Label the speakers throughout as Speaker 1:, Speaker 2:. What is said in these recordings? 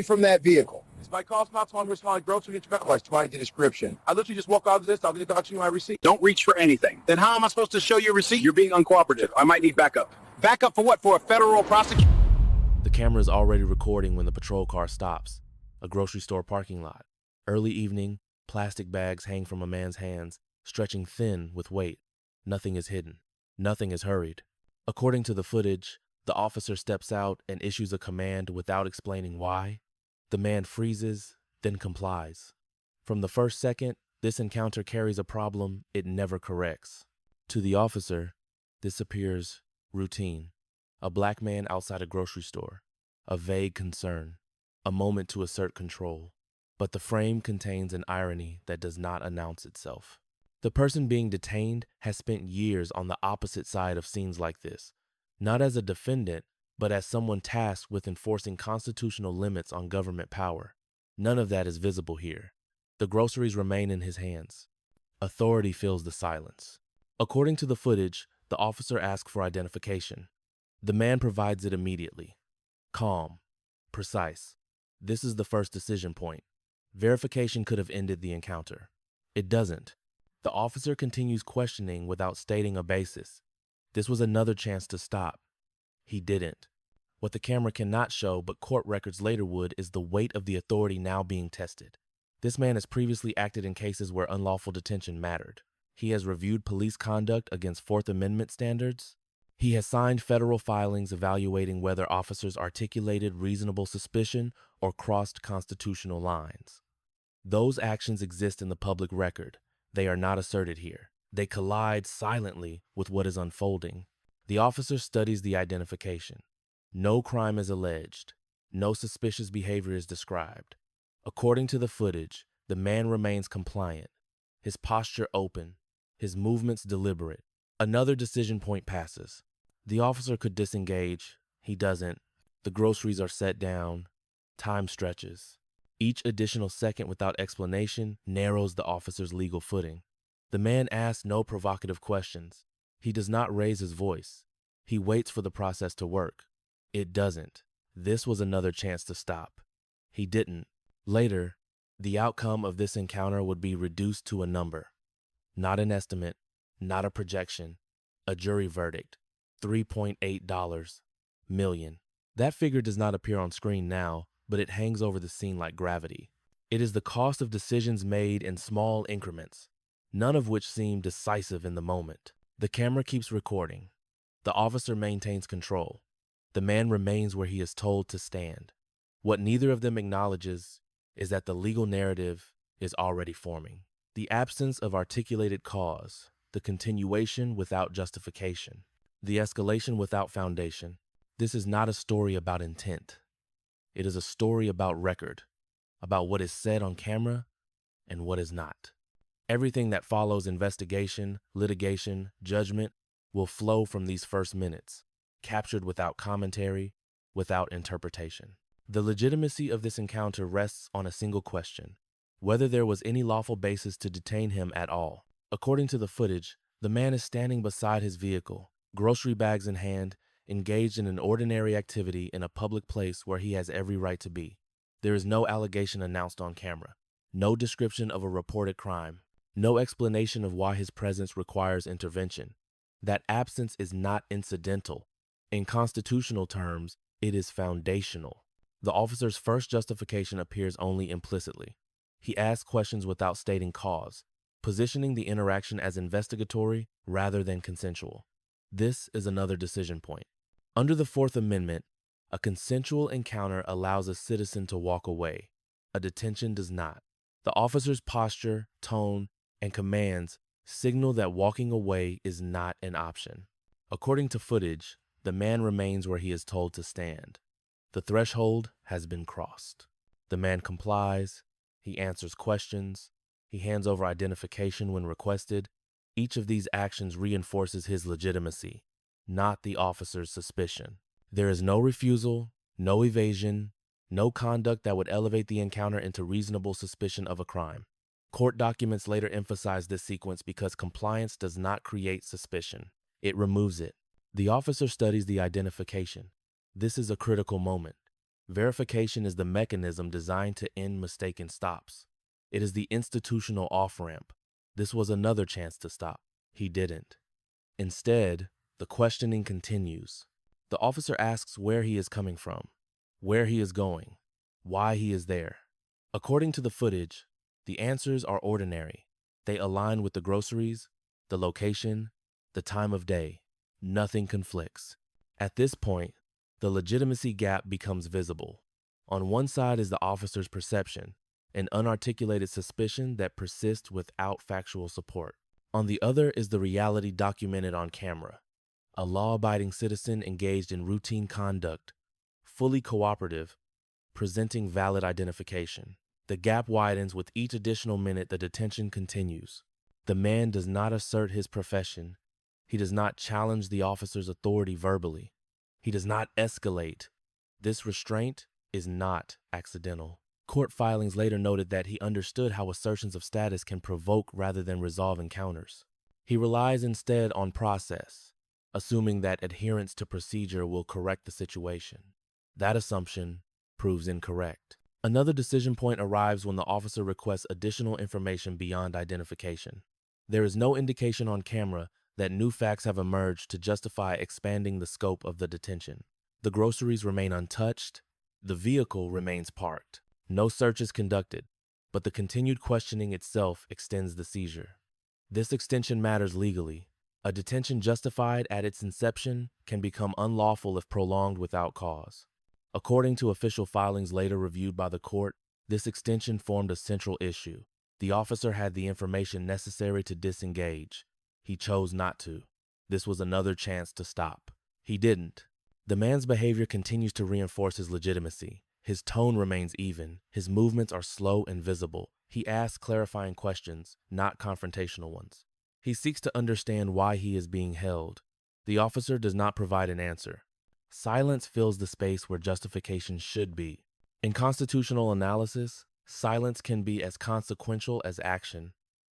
Speaker 1: from that vehicle?
Speaker 2: It's my call not on responding grocery instrument. Provide the description. I literally just walk out of this. I'll get you my receipt.
Speaker 3: Don't reach for anything. Then how am I supposed to show you a receipt? You're being uncooperative. I might need backup. Backup for what? For a federal prosecution?
Speaker 4: The camera is already recording when the patrol car stops. A grocery store parking lot. Early evening, plastic bags hang from a man's hands, stretching thin with weight. Nothing is hidden. Nothing is hurried. According to the footage, the officer steps out and issues a command without explaining why. The man freezes, then complies. From the first second, this encounter carries a problem it never corrects. To the officer, this appears routine. A black man outside a grocery store. A vague concern. A moment to assert control. But the frame contains an irony that does not announce itself. The person being detained has spent years on the opposite side of scenes like this, not as a defendant, but as someone tasked with enforcing constitutional limits on government power. None of that is visible here. The groceries remain in his hands. Authority fills the silence. According to the footage, the officer asks for identification. The man provides it immediately. Calm. Precise. This is the first decision point. Verification could have ended the encounter. It doesn't. The officer continues questioning without stating a basis. This was another chance to stop. He didn't. What the camera cannot show, but court records later would, is the weight of the authority now being tested. This man has previously acted in cases where unlawful detention mattered. He has reviewed police conduct against Fourth Amendment standards. He has signed federal filings evaluating whether officers articulated reasonable suspicion or crossed constitutional lines. Those actions exist in the public record. They are not asserted here. They collide silently with what is unfolding. The officer studies the identification. No crime is alleged. No suspicious behavior is described. According to the footage, the man remains compliant, his posture open, his movements deliberate. Another decision point passes. The officer could disengage. He doesn't. The groceries are set down. Time stretches. Each additional second without explanation narrows the officer's legal footing. The man asks no provocative questions. He does not raise his voice. He waits for the process to work. It doesn't. This was another chance to stop. He didn't. Later, the outcome of this encounter would be reduced to a number. Not an estimate, not a projection, a jury verdict. $3.8 million. That figure does not appear on screen now, but it hangs over the scene like gravity. It is the cost of decisions made in small increments, none of which seem decisive in the moment. The camera keeps recording. The officer maintains control. The man remains where he is told to stand. What neither of them acknowledges is that the legal narrative is already forming. The absence of articulated cause, the continuation without justification, the escalation without foundation. This is not a story about intent. It is a story about record, about what is said on camera and what is not. Everything that follows investigation, litigation, judgment will flow from these first minutes, captured without commentary, without interpretation. The legitimacy of this encounter rests on a single question: whether there was any lawful basis to detain him at all. According to the footage, the man is standing beside his vehicle, grocery bags in hand, engaged in an ordinary activity in a public place where he has every right to be. There is no allegation announced on camera, no description of a reported crime, no explanation of why his presence requires intervention. That absence is not incidental. In constitutional terms, it is foundational. The officer's first justification appears only implicitly. He asks questions without stating cause, positioning the interaction as investigatory rather than consensual. This is another decision point. Under the Fourth Amendment, a consensual encounter allows a citizen to walk away. A detention does not. The officer's posture, tone, and commands signal that walking away is not an option. According to footage, the man remains where he is told to stand. The threshold has been crossed. The man complies. He answers questions. He hands over identification when requested. Each of these actions reinforces his legitimacy, not the officer's suspicion. There is no refusal, no evasion, no conduct that would elevate the encounter into reasonable suspicion of a crime. Court documents later emphasize this sequence because compliance does not create suspicion. It removes it. The officer studies the identification. This is a critical moment. Verification is the mechanism designed to end mistaken stops. It is the institutional off-ramp. This was another chance to stop. He didn't. Instead, the questioning continues. The officer asks where he is coming from, where he is going, why he is there. According to the footage, the answers are ordinary. They align with the groceries, the location, the time of day. Nothing conflicts. At this point, the legitimacy gap becomes visible. On one side is the officer's perception, an unarticulated suspicion that persists without factual support. On the other is the reality documented on camera, a law-abiding citizen engaged in routine conduct, fully cooperative, presenting valid identification. The gap widens with each additional minute the detention continues. The man does not assert his profession. He does not challenge the officer's authority verbally. He does not escalate. This restraint is not accidental. Court filings later noted that he understood how assertions of status can provoke rather than resolve encounters. He relies instead on process, assuming that adherence to procedure will correct the situation. That assumption proves incorrect. Another decision point arrives when the officer requests additional information beyond identification. There is no indication on camera that new facts have emerged to justify expanding the scope of the detention. The groceries remain untouched. The vehicle remains parked. No search is conducted, but the continued questioning itself extends the seizure. This extension matters legally. A detention justified at its inception can become unlawful if prolonged without cause. According to official filings later reviewed by the court, this extension formed a central issue. The officer had the information necessary to disengage. He chose not to. This was another chance to stop. He didn't. The man's behavior continues to reinforce his legitimacy. His tone remains even. His movements are slow and visible. He asks clarifying questions, not confrontational ones. He seeks to understand why he is being held. The officer does not provide an answer. Silence fills the space where justification should be. In constitutional analysis, silence can be as consequential as action.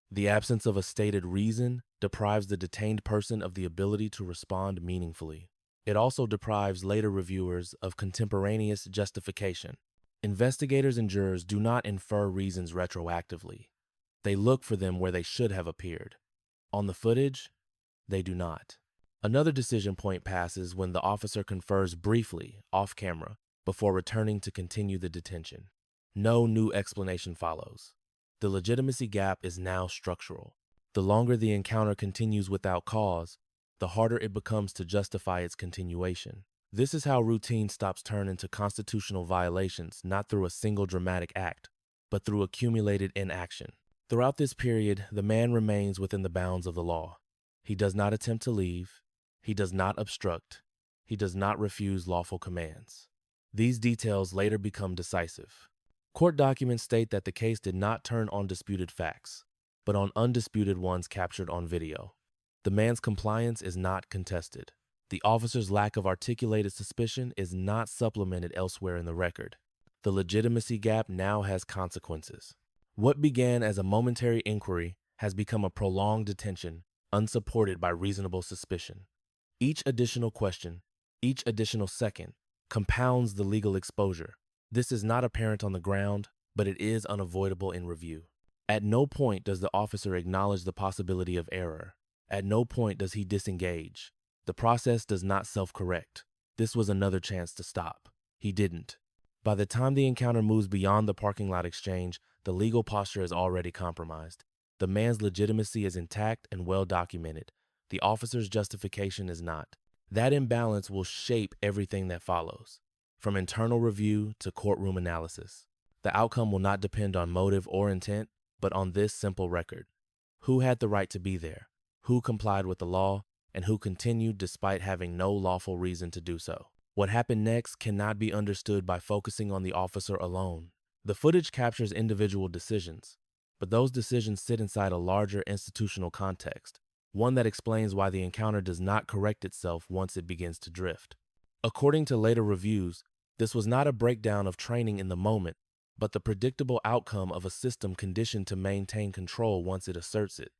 Speaker 4: The absence of a stated reason deprives the detained person of the ability to respond meaningfully. It also deprives later reviewers of contemporaneous justification. Investigators and jurors do not infer reasons retroactively. They look for them where they should have appeared. On the footage, they do not. Another decision point passes when the officer confers briefly, off camera, before returning to continue the detention. No new explanation follows. The legitimacy gap is now structural. The longer the encounter continues without cause, the harder it becomes to justify its continuation. This is how routine stops turn into constitutional violations, not through a single dramatic act, but through accumulated inaction. Throughout this period, the man remains within the bounds of the law. He does not attempt to leave. He does not obstruct. He does not refuse lawful commands. These details later become decisive. Court documents state that the case did not turn on disputed facts, but on undisputed ones captured on video. The man's compliance is not contested. The officer's lack of articulated suspicion is not supplemented elsewhere in the record. The legitimacy gap now has consequences. What began as a momentary inquiry has become a prolonged detention, unsupported by reasonable suspicion. Each additional question, each additional second, compounds the legal exposure. This is not apparent on the ground, but it is unavoidable in review. At no point does the officer acknowledge the possibility of error. At no point does he disengage. The process does not self-correct. This was another chance to stop. He didn't. By the time the encounter moves beyond the parking lot exchange, the legal posture is already compromised. The man's legitimacy is intact and well documented. The officer's justification is not. That imbalance will shape everything that follows, from internal review to courtroom analysis. The outcome will not depend on motive or intent, but on this simple record. Who had the right to be there? Who complied with the law? And who continued despite having no lawful reason to do so? What happened next cannot be understood by focusing on the officer alone. The footage captures individual decisions, but those decisions sit inside a larger institutional context, one that explains why the encounter does not correct itself once it begins to drift. According to later reviews, this was not a breakdown of training in the moment, but the predictable outcome of a system conditioned to maintain control once it asserts it.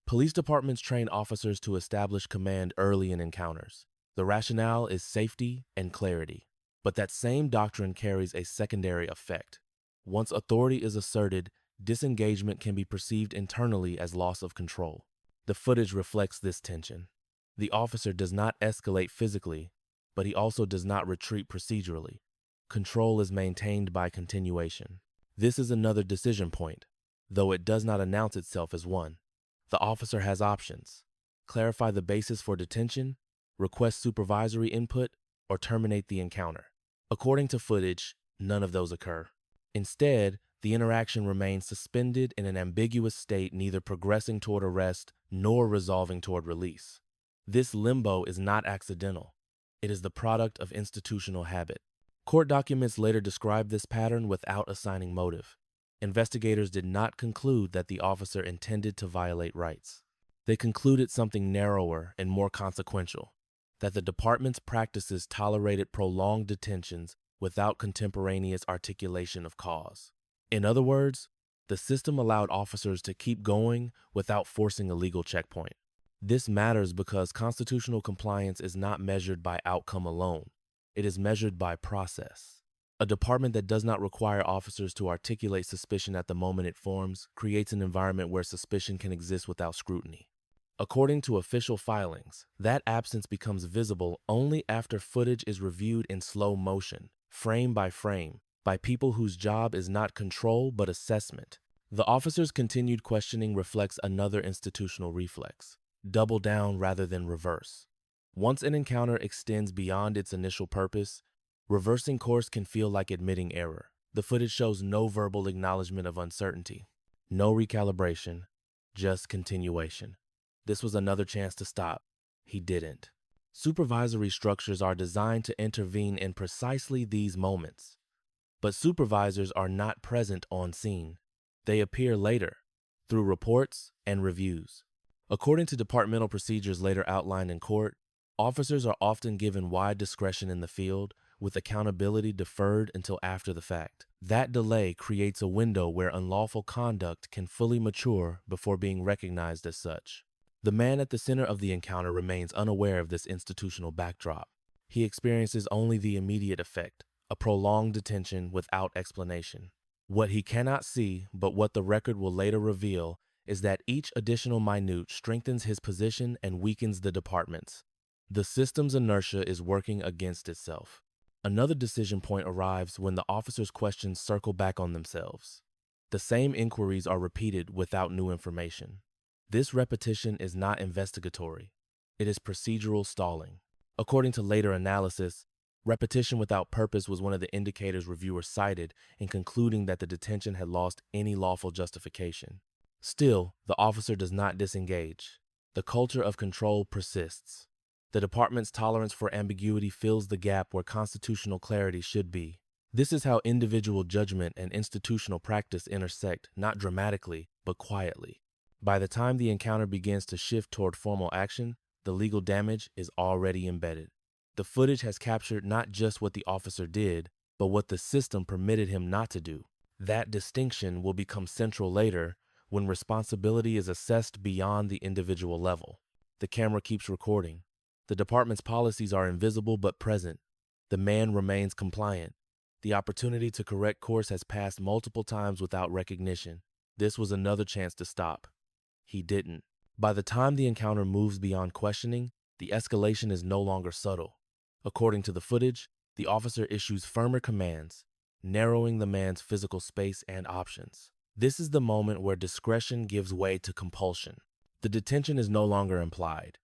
Speaker 4: Police departments train officers to establish command early in encounters. The rationale is safety and clarity. But that same doctrine carries a secondary effect. Once authority is asserted, disengagement can be perceived internally as loss of control. The footage reflects this tension. The officer does not escalate physically, but he also does not retreat procedurally. Control is maintained by continuation. This is another decision point, though it does not announce itself as one. The officer has options: clarify the basis for detention, request supervisory input, or terminate the encounter. According to footage, none of those occur. Instead, the interaction remains suspended in an ambiguous state, neither progressing toward arrest nor resolving toward release. This limbo is not accidental. It is the product of institutional habit. Court documents later describe this pattern without assigning motive. Investigators did not conclude that the officer intended to violate rights. They concluded something narrower and more consequential: that the department's practices tolerated prolonged detentions without contemporaneous articulation of cause. In other words, the system allowed officers to keep going without forcing a legal checkpoint. This matters because constitutional compliance is not measured by outcome alone. It is measured by process. A department that does not require officers to articulate suspicion at the moment it forms creates an environment where suspicion can exist without scrutiny. According to official filings, that absence becomes visible only after footage is reviewed in slow motion, frame by frame, by people whose job is not control but assessment. The officer's continued questioning reflects another institutional reflex: double down rather than reverse. Once an encounter extends beyond its initial purpose, reversing course can feel like admitting error. The footage shows no verbal acknowledgement of uncertainty, no recalibration, just continuation. This was another chance to stop. He didn't. Supervisory structures are designed to intervene in precisely these moments. But supervisors are not present on scene. They appear later, through reports and reviews. According to departmental procedures later outlined in court, officers are often given wide discretion in the field, with accountability deferred until after the fact. That delay creates a window where unlawful conduct can fully mature before being recognized as such. The man at the center of the encounter remains unaware of this institutional backdrop. He experiences only the immediate effect: a prolonged detention without explanation. What he cannot see, but what the record will later reveal, is that each additional minute strengthens his position and weakens the department's. The system's inertia is working against itself. Another decision point arrives when the officer's questions circle back on themselves. The same inquiries are repeated without new information. This repetition is not investigatory. It is procedural stalling. According to later analysis, repetition without purpose was one of the indicators reviewers cited in concluding that the detention had lost any lawful justification. Still, the officer does not disengage. The culture of control persists. The department's tolerance for ambiguity fills the gap where constitutional clarity should be. This is how individual judgment and institutional practice intersect, not dramatically, but quietly. By the time the encounter begins to shift toward formal action, the legal damage is already embedded. The footage has captured not just what the officer did, but what the system permitted him not to do. That distinction will become central later when responsibility is assessed beyond the individual level. The camera keeps recording. The department's policies are invisible but present. The man remains compliant. The opportunity to correct course has passed multiple times without recognition. This was another chance to stop. He didn't. By the time the encounter moves beyond questioning, the escalation is no longer subtle. According to the footage, the officer issues firmer commands, narrowing the man's physical space and options. This is the moment where discretion gives way to compulsion. The detention is no longer implied.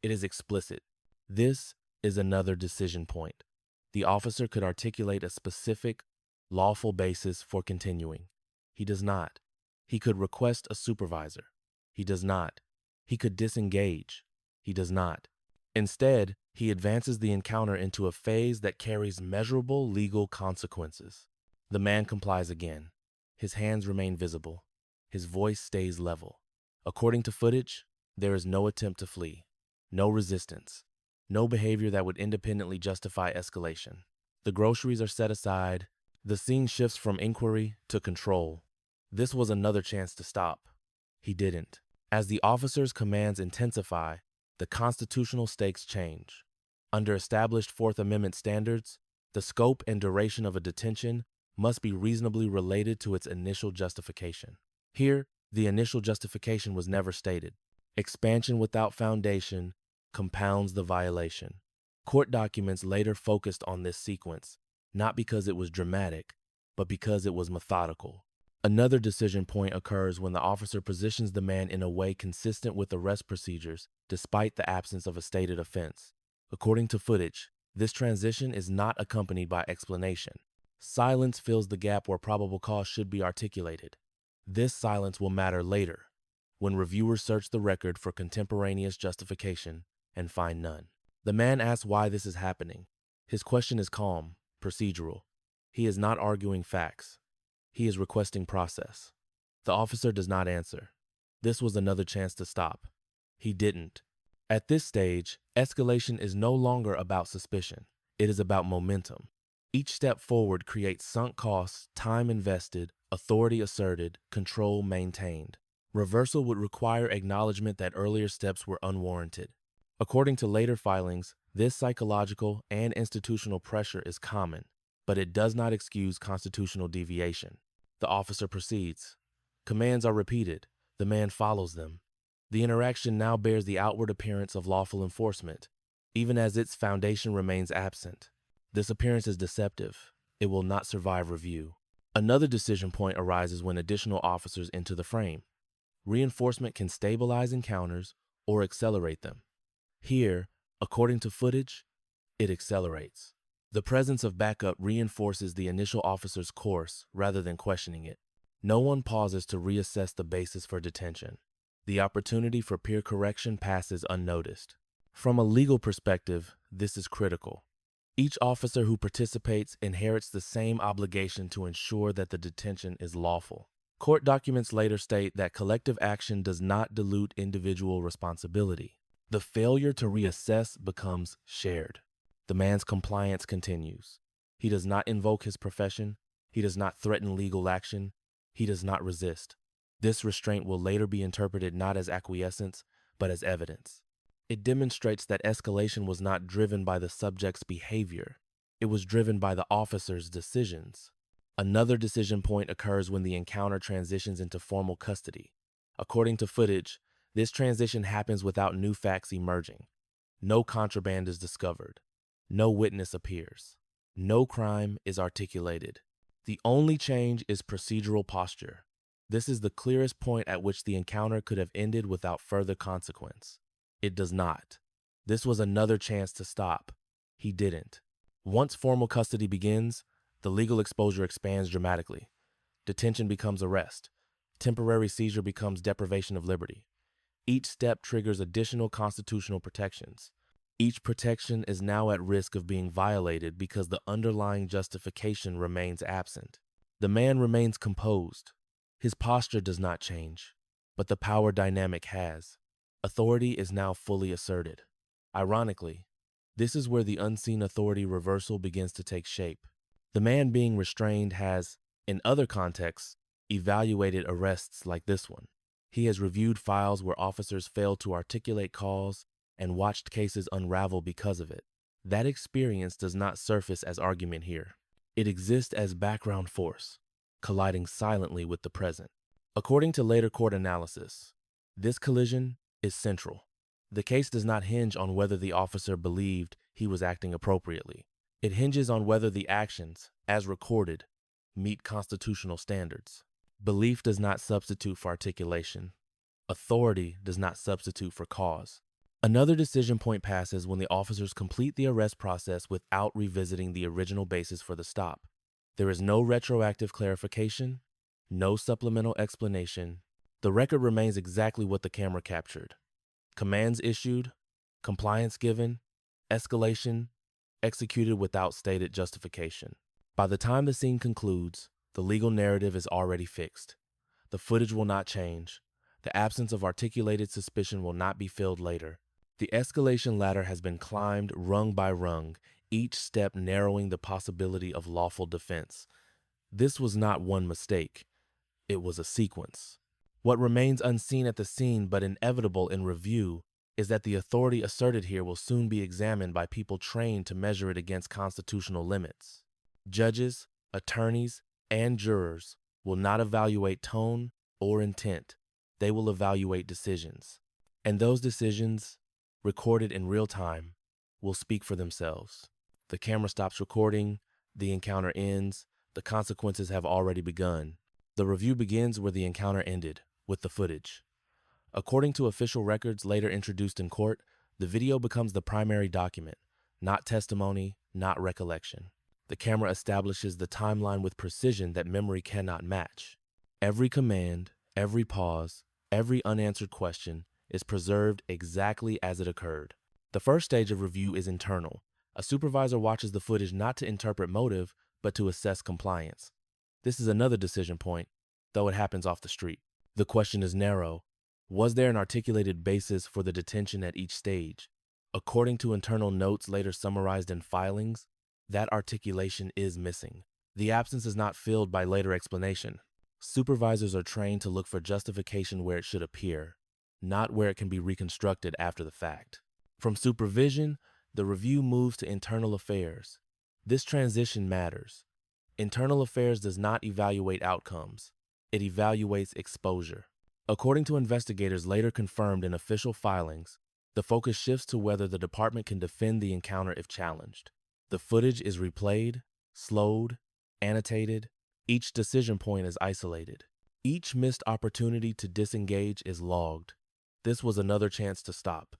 Speaker 4: It is explicit. This is another decision point. The officer could articulate a specific, lawful basis for continuing. He does not. He could request a supervisor. He does not. He could disengage. He does not. Instead, he advances the encounter into a phase that carries measurable legal consequences. The man complies again. His hands remain visible. His voice stays level. According to footage, there is no attempt to flee, no resistance, no behavior that would independently justify escalation. The groceries are set aside. The scene shifts from inquiry to control. This was another chance to stop. He didn't. As the officer's commands intensify, the constitutional stakes change. Under established Fourth Amendment standards, The scope and duration of a detention must be reasonably related to its initial justification. Here, the initial justification was never stated. Expansion without foundation compounds the violation. Court documents later focused on this sequence, not because it was dramatic, but because it was methodical. Another decision point occurs when the officer positions the man in a way consistent with arrest procedures, despite the absence of a stated offense. According to footage, this transition is not accompanied by explanation. Silence fills the gap where probable cause should be articulated. This silence will matter later, when reviewers search the record for contemporaneous justification and find none. The man asks why this is happening. His question is calm, procedural. He is not arguing facts. He is requesting process. The officer does not answer. This was another chance to stop. He didn't. At this stage, escalation is no longer about suspicion. It is about momentum. Each step forward creates sunk costs, time invested, authority asserted, control maintained. Reversal would require acknowledgement that earlier steps were unwarranted. According to later filings, this psychological and institutional pressure is common, but it does not excuse constitutional deviation. The officer proceeds. Commands are repeated. The man follows them. The interaction now bears the outward appearance of lawful enforcement, even as its foundation remains absent. This appearance is deceptive. It will not survive review. Another decision point arises when additional officers enter the frame. Reinforcement can stabilize encounters or accelerate them. Here, according to footage, it accelerates. The presence of backup reinforces the initial officer's course rather than questioning it. No one pauses to reassess the basis for detention. The opportunity for peer correction passes unnoticed. From a legal perspective, this is critical. Each officer who participates inherits the same obligation to ensure that the detention is lawful. Court documents later state that collective action does not dilute individual responsibility. The failure to reassess becomes shared. The man's compliance continues. He does not invoke his profession. He does not threaten legal action. He does not resist. This restraint will later be interpreted not as acquiescence, but as evidence. It demonstrates that escalation was not driven by the subject's behavior. It was driven by the officer's decisions. Another decision point occurs when the encounter transitions into formal custody. According to footage, this transition happens without new facts emerging. No contraband is discovered. No witness appears. No crime is articulated. The only change is procedural posture. This is the clearest point at which the encounter could have ended without further consequence. It does not. This was another chance to stop. He didn't. Once formal custody begins, the legal exposure expands dramatically. Detention becomes arrest. Temporary seizure becomes deprivation of liberty. Each step triggers additional constitutional protections. Each protection is now at risk of being violated because the underlying justification remains absent. The man remains composed. His posture does not change, but the power dynamic has. Authority is now fully asserted. Ironically, this is where the unseen authority reversal begins to take shape. The man being restrained has, in other contexts, evaluated arrests like this one. He has reviewed files where officers failed to articulate cause and watched cases unravel because of it. That experience does not surface as argument here. It exists as background force, colliding silently with the present. According to later court analysis, this collision is central. The case does not hinge on whether the officer believed he was acting appropriately. It hinges on whether the actions, as recorded, meet constitutional standards. Belief does not substitute for articulation. Authority does not substitute for cause. Another decision point passes when the officers complete the arrest process without revisiting the original basis for the stop. There is no retroactive clarification, no supplemental explanation. The record remains exactly what the camera captured. Commands issued, compliance given, escalation executed without stated justification. By the time the scene concludes, the legal narrative is already fixed. The footage will not change. The absence of articulated suspicion will not be filled later. The escalation ladder has been climbed rung by rung, each step narrowing the possibility of lawful defense. This was not one mistake. It was a sequence. What remains unseen at the scene but inevitable in review is that the authority asserted here will soon be examined by people trained to measure it against constitutional limits. Judges, attorneys, and jurors will not evaluate tone or intent. They will evaluate decisions. And those decisions, recorded in real time, will speak for themselves. The camera stops recording, the encounter ends, the consequences have already begun. The review begins where the encounter ended, with the footage. According to official records later introduced in court, the video becomes the primary document, not testimony, not recollection. The camera establishes the timeline with precision that memory cannot match. Every command, every pause, every unanswered question is preserved exactly as it occurred. The first stage of review is internal. A supervisor watches the footage not to interpret motive, but to assess compliance. This is another decision point, though it happens off the street. The question is narrow. Was there an articulated basis for the detention at each stage? According to internal notes later summarized in filings, that articulation is missing. The absence is not filled by later explanation. Supervisors are trained to look for justification where it should appear, not where it can be reconstructed after the fact. From supervision, the review moves to internal affairs. This transition matters. Internal affairs does not evaluate outcomes. It evaluates exposure. According to investigators later confirmed in official filings, the focus shifts to whether the department can defend the encounter if challenged. The footage is replayed, slowed, annotated. Each decision point is isolated. Each missed opportunity to disengage is logged. This was another chance to stop.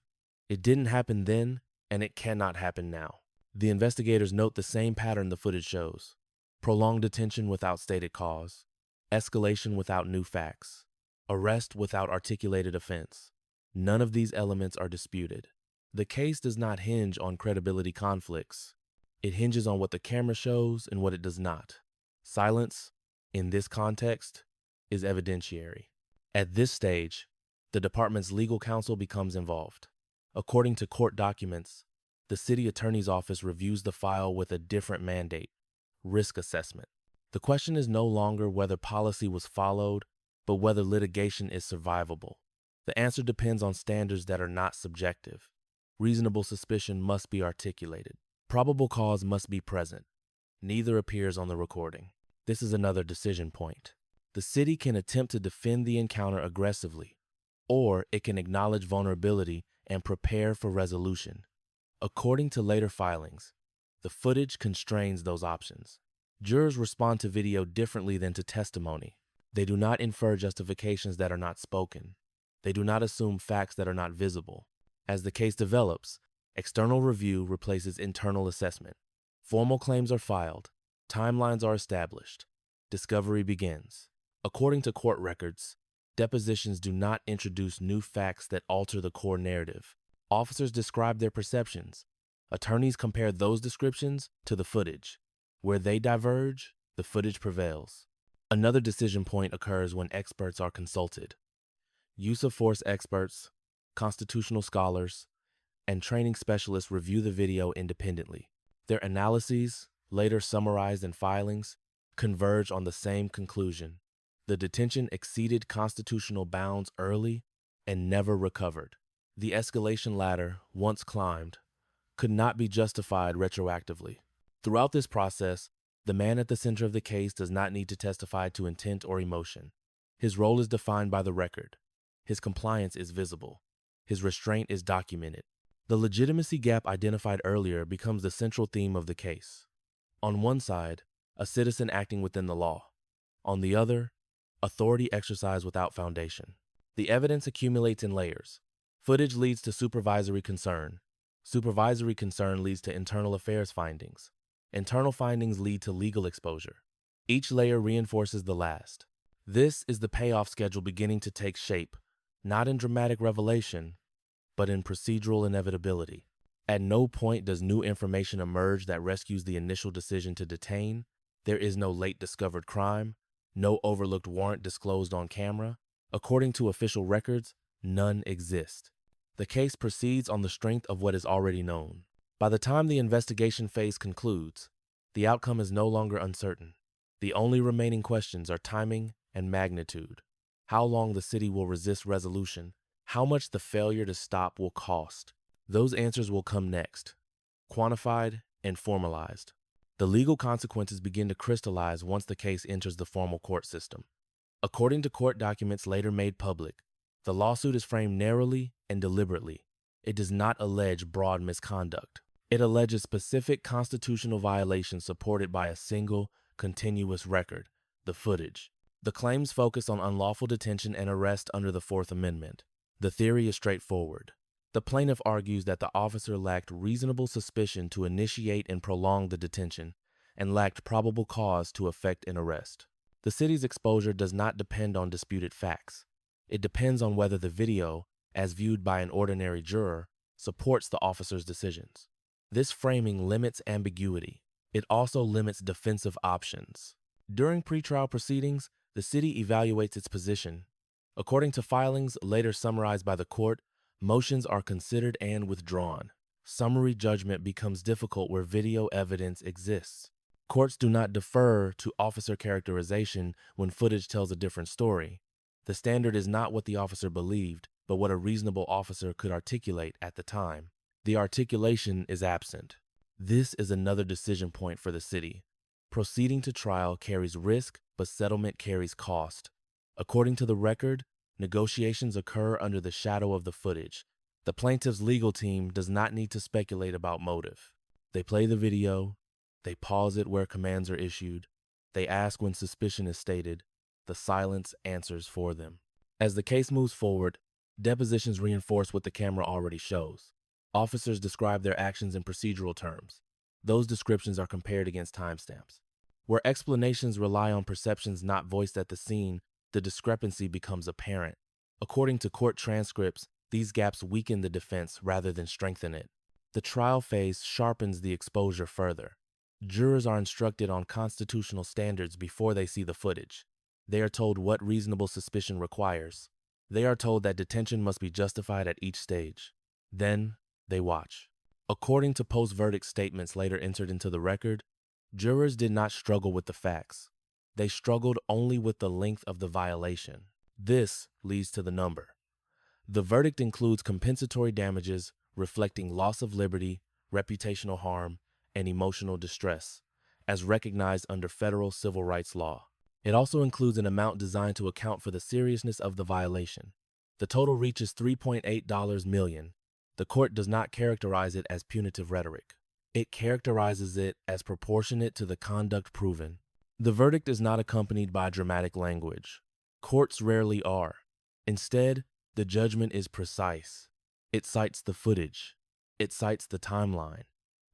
Speaker 4: It didn't happen then, and it cannot happen now. The investigators note the same pattern the footage shows: prolonged detention without stated cause, escalation without new facts, arrest without articulated offense. None of these elements are disputed. The case does not hinge on credibility conflicts. It hinges on what the camera shows and what it does not. Silence, in this context, is evidentiary. At this stage, the department's legal counsel becomes involved. According to court documents, the city attorney's office reviews the file with a different mandate: risk assessment. The question is no longer whether policy was followed, but whether litigation is survivable. The answer depends on standards that are not subjective. Reasonable suspicion must be articulated. Probable cause must be present. Neither appears on the recording. This is another decision point. The city can attempt to defend the encounter aggressively, or it can acknowledge vulnerability and prepare for resolution. According to later filings, the footage constrains those options. Jurors respond to video differently than to testimony. They do not infer justifications that are not spoken. They do not assume facts that are not visible. As the case develops, external review replaces internal assessment. Formal claims are filed. Timelines are established. Discovery begins. According to court records, depositions do not introduce new facts that alter the core narrative. Officers describe their perceptions. Attorneys compare those descriptions to the footage. Where they diverge, the footage prevails. Another decision point occurs when experts are consulted. Use of force experts, constitutional scholars, and training specialists review the video independently. Their analyses, later summarized in filings, converge on the same conclusion: the detention exceeded constitutional bounds early and never recovered. The escalation ladder, once climbed, could not be justified retroactively. Throughout this process, the man at the center of the case does not need to testify to intent or emotion. His role is defined by the record. His compliance is visible. His restraint is documented. The legitimacy gap identified earlier becomes the central theme of the case. On one side, a citizen acting within the law. On the other, authority exercised without foundation. The evidence accumulates in layers. Footage leads to supervisory concern. Supervisory concern leads to internal affairs findings. Internal findings lead to legal exposure. Each layer reinforces the last. This is the payoff schedule beginning to take shape, not in dramatic revelation, but in procedural inevitability. At no point does new information emerge that rescues the initial decision to detain. There is no late discovered crime, no overlooked warrant disclosed on camera. According to official records, none exist. The case proceeds on the strength of what is already known. By the time the investigation phase concludes, the outcome is no longer uncertain. The only remaining questions are timing and magnitude. How long the city will resist resolution, How much the failure to stop will cost. Those answers will come next, quantified and formalized. The legal consequences begin to crystallize once the case enters the formal court system. According to court documents later made public, the lawsuit is framed narrowly and deliberately. It does not allege broad misconduct. It alleges specific constitutional violations supported by a single, continuous record, the footage. The claims focus on unlawful detention and arrest under the Fourth Amendment. The theory is straightforward. The plaintiff argues that the officer lacked reasonable suspicion to initiate and prolong the detention and lacked probable cause to effect an arrest. The city's exposure does not depend on disputed facts. It depends on whether the video, as viewed by an ordinary juror, supports the officer's decisions. This framing limits ambiguity. It also limits defensive options. During pretrial proceedings, the city evaluates its position. According to filings later summarized by the court, motions are considered and withdrawn. Summary judgment becomes difficult where video evidence exists. Courts do not defer to officer characterization when footage tells a different story. The standard is not what the officer believed, but what a reasonable officer could articulate at the time. The articulation is absent. This is another decision point for the city. Proceeding to trial carries risk, but settlement carries cost. According to the record, negotiations occur under the shadow of the footage. The plaintiff's legal team does not need to speculate about motive. They play the video, they pause it where commands are issued, they ask when suspicion is stated, the silence answers for them. As the case moves forward, depositions reinforce what the camera already shows. Officers describe their actions in procedural terms. Those descriptions are compared against timestamps. Where explanations rely on perceptions not voiced at the scene, the discrepancy becomes apparent. According to court transcripts, these gaps weaken the defense rather than strengthen it. The trial phase sharpens the exposure further. Jurors are instructed on constitutional standards before they see the footage. They are told what reasonable suspicion requires. They are told that detention must be justified at each stage. Then, they watch. According to post-verdict statements later entered into the record, jurors did not struggle with the facts. They struggled only with the length of the violation. This leads to the number. The verdict includes compensatory damages reflecting loss of liberty, reputational harm, and emotional distress, as recognized under federal civil rights law. It also includes an amount designed to account for the seriousness of the violation. The total reaches $3.8 million. The court does not characterize it as punitive rhetoric. It characterizes it as proportionate to the conduct proven. The verdict is not accompanied by dramatic language. Courts rarely are. Instead, the judgment is precise. It cites the footage. It cites the timeline.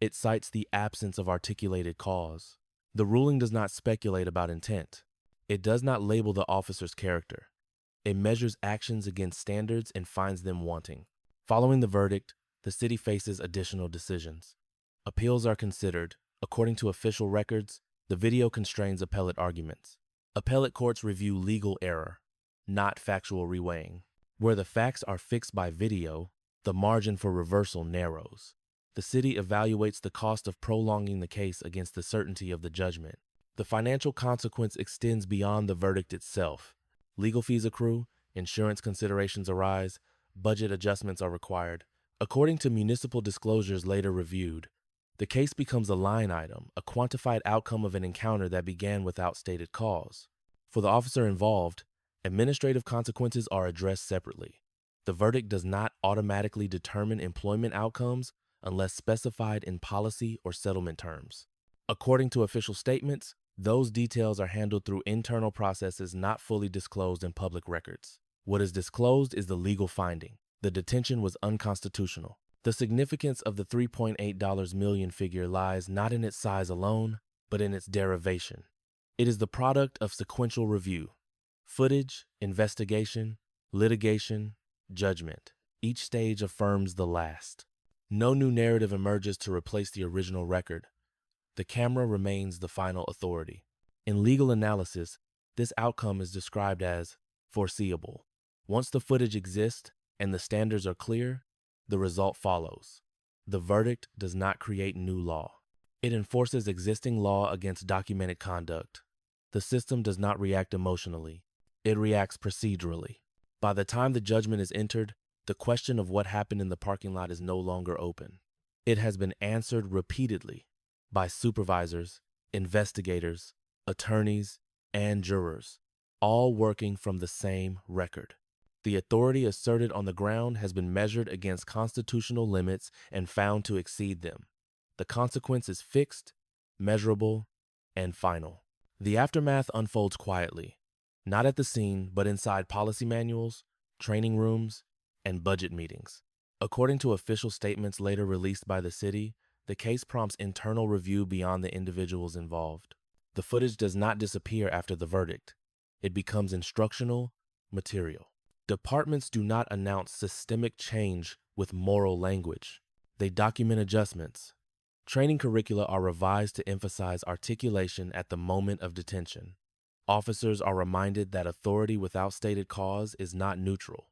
Speaker 4: It cites the absence of articulated cause. The ruling does not speculate about intent. It does not label the officer's character. It measures actions against standards and finds them wanting. Following the verdict, the city faces additional decisions. Appeals are considered. According to official records, the video constrains appellate arguments. Appellate courts review legal error, not factual reweighing. Where the facts are fixed by video, the margin for reversal narrows. The city evaluates the cost of prolonging the case against the certainty of the judgment. The financial consequence extends beyond the verdict itself. Legal fees accrue, insurance considerations arise, budget adjustments are required. According to municipal disclosures later reviewed, the case becomes a line item, a quantified outcome of an encounter that began without stated cause. For the officer involved, administrative consequences are addressed separately. The verdict does not automatically determine employment outcomes unless specified in policy or settlement terms. According to official statements, those details are handled through internal processes not fully disclosed in public records. What is disclosed is the legal finding. The detention was unconstitutional. The significance of the $3.8 million figure lies not in its size alone, but in its derivation. It is the product of sequential review. Footage, investigation, litigation, judgment. Each stage affirms the last. No new narrative emerges to replace the original record. The camera remains the final authority. In legal analysis, this outcome is described as foreseeable. Once the footage exists and the standards are clear, the result follows. The verdict does not create new law. It enforces existing law against documented conduct. The system does not react emotionally. It reacts procedurally. By the time the judgment is entered, The question of what happened in the parking lot is no longer open. It has been answered repeatedly by supervisors, investigators, attorneys, and jurors, all working from the same record. The authority asserted on the ground has been measured against constitutional limits and found to exceed them. The consequence is fixed, measurable, and final. The aftermath unfolds quietly, not at the scene, but inside policy manuals, training rooms, and budget meetings. According to official statements later released by the city, the case prompts internal review beyond the individuals involved. The footage does not disappear after the verdict. It becomes instructional material. Departments do not announce systemic change with moral language. They document adjustments. Training curricula are revised to emphasize articulation at the moment of detention. Officers are reminded that authority without stated cause is not neutral.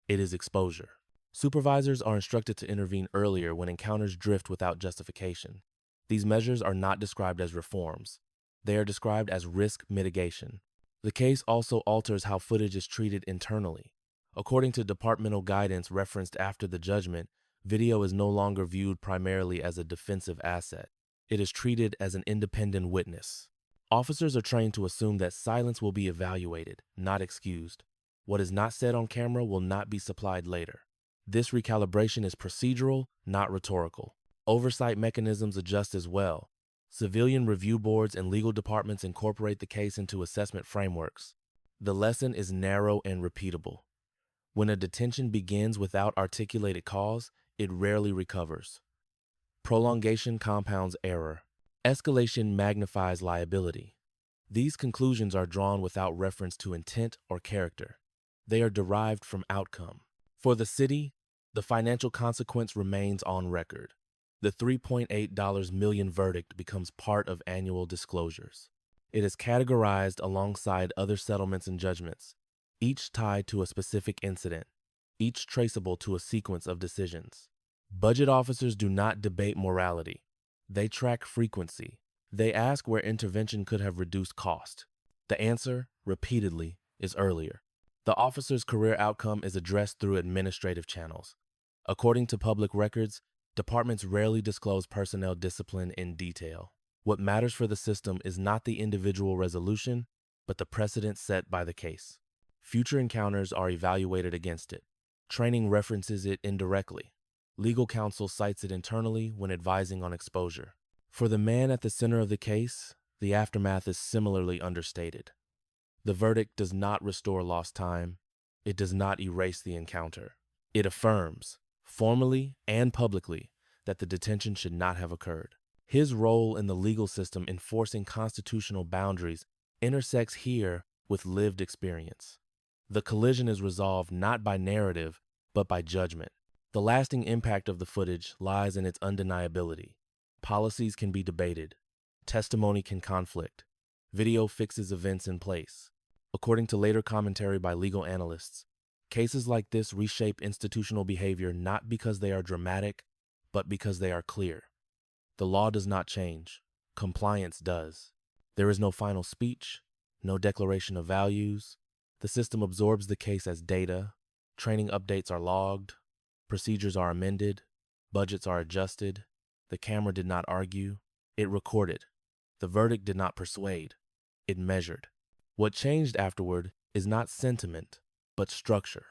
Speaker 4: It is exposure. Supervisors are instructed to intervene earlier when encounters drift without justification. These measures are not described as reforms. They are described as risk mitigation. The case also alters how footage is treated internally. According to departmental guidance referenced after the judgment, video is no longer viewed primarily as a defensive asset. It is treated as an independent witness. Officers are trained to assume that silence will be evaluated, not excused. What is not said on camera will not be supplied later. This recalibration is procedural, not rhetorical. Oversight mechanisms adjust as well. Civilian review boards and legal departments incorporate the case into assessment frameworks. The lesson is narrow and repeatable. When a detention begins without articulated cause, it rarely recovers. Prolongation compounds error. Escalation magnifies liability. These conclusions are drawn without reference to intent or character. They are derived from outcome. For the city, the financial consequence remains on record. The $3.8 million verdict becomes part of annual disclosures. It is categorized alongside other settlements and judgments, each tied to a specific incident, each traceable to a sequence of decisions. Budget officers do not debate morality. They track frequency. They ask where intervention could have reduced cost. The answer, repeatedly, is earlier. The officer's career outcome is addressed through administrative channels. According to public records, departments rarely disclose personnel discipline in detail. What matters for the system is not the individual resolution, but the precedent set by the case. Future encounters are evaluated against it. Training references it indirectly. Legal counsel cites it internally when advising on exposure. For the man at the center of the case, the aftermath is similarly understated. The verdict does not restore lost time. It does not erase the encounter. It affirms, formally and publicly, that the detention should not have occurred. His role in the legal system enforcing constitutional boundaries intersects here with lived experience. The collision is resolved not by narrative, but by judgment. The lasting impact of the footage lies in its undeniability. Policies can be debated. Testimony can conflict. Video fixes events in place. According to later commentary by legal analysts, cases like this reshape institutional behavior not because they are dramatic, but because they are clear. The law does not change. Compliance does. There is no final speech, no declaration of values. The system absorbs the case as data. Training updates are logged. Procedures are amended. Budgets are adjusted. The camera did not argue. It recorded. The verdict did not persuade. It measured. What changed afterward is not sentiment, but structure.